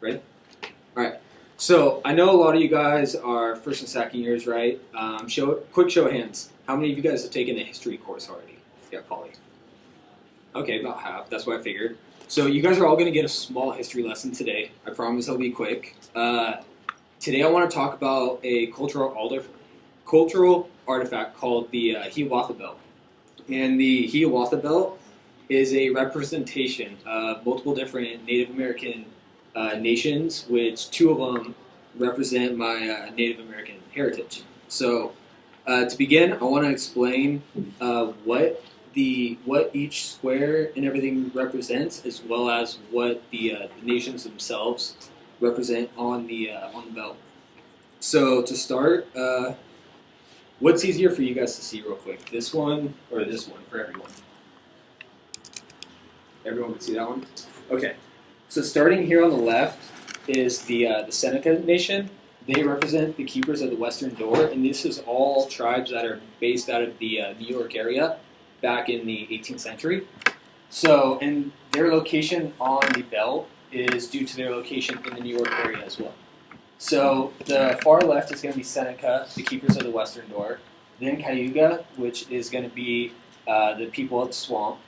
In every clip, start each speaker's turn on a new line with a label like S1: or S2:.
S1: Ready? All right. So I know a lot of you guys are first and second years, right? Quick show of hands. How many of you guys have taken a history course already? Yeah, Polly. Okay, about half. That's what I figured. So you guys are all going to get a small history lesson today. I promise it'll be quick. Today I want to talk about a cultural artifact called the Hiawatha Belt. And the Hiawatha Belt is a representation of multiple different Native American nations, which two of them represent my Native American heritage. So to begin, I want to explain what each square and everything represents, as well as what the nations themselves represent on the belt. So to start, what's easier for you guys to see real quick? This one or this one for everyone? Everyone can see that one? Okay. So starting here on the left is the Seneca Nation. They represent the keepers of the Western Door, and this is all tribes that are based out of the New York area back in the 18th century. So, and their location on the belt is due to their location in the New York area as well. So the far left is going to be Seneca, the keepers of the Western Door. Then Cayuga, which is going to be the people of the swamp.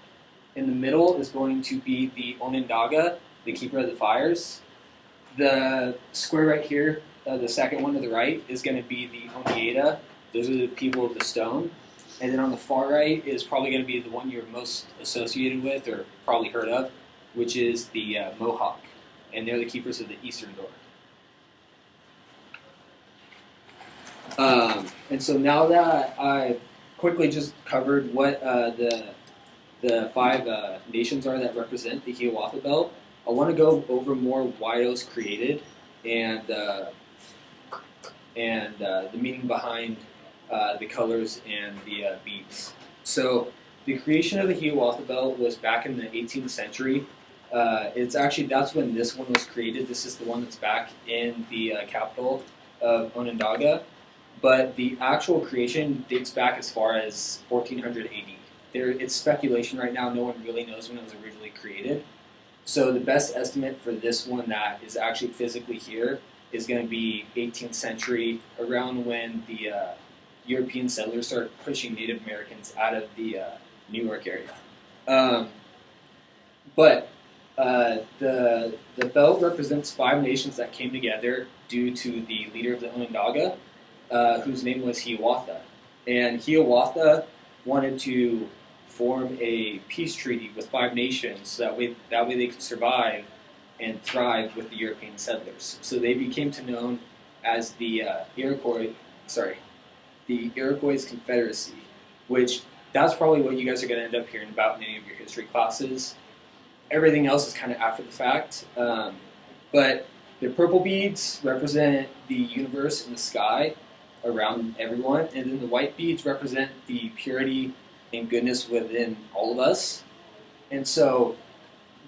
S1: In the middle is going to be the Onondaga, the keeper of the fires. The square right here, the second one to the right, is going to be the Oneida. Those are the people of the stone. And then on the far right is probably going to be the one you're most associated with or probably heard of, which is the Mohawk. And they're the keepers of the Eastern Door. And so now that I've quickly just covered what the five nations are that represent the Hiawatha Belt, I want to go over more why it was created and the meaning behind the colors and the beads. So the creation of the Hiawatha Belt was back in the 18th century. That's when this one was created. This is the one that's back in the capital of Onondaga. But the actual creation dates back as far as 1400 AD. It's speculation right now. No one really knows when it was originally created. So the best estimate for this one that is actually physically here is going to be 18th century, around when the European settlers started pushing Native Americans out of the New York area. But the belt represents five nations that came together due to the leader of the Onondaga, whose name was Hiawatha. And Hiawatha wanted to form a peace treaty with five nations so that way they could survive and thrive with the European settlers. So they became to known as the Iroquois Confederacy, which that's probably what you guys are going to end up hearing about in any of your history classes. Everything else is kind of after the fact. But the purple beads represent the universe and the sky around everyone, and then the white beads represent the purity and goodness within all of us. And so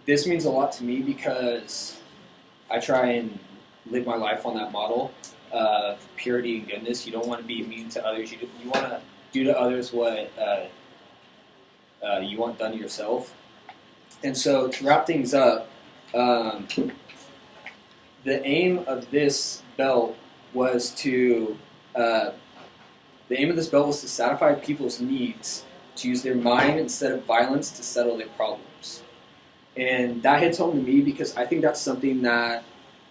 S1: this means a lot to me because I try and live my life on that model of purity and goodness. You don't want to be mean to others. You want to do to others what you want done to yourself. And so to wrap things up, the aim of this belt was to satisfy people's needs, to use their mind instead of violence to settle their problems. And that hits home to me because I think that's something that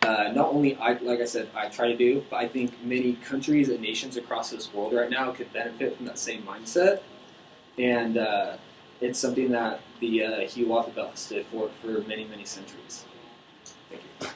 S1: not only I try to do, but I think many countries and nations across this world right now could benefit from that same mindset. And it's something that the Hiawatha Belt stood for many, many centuries. Thank you.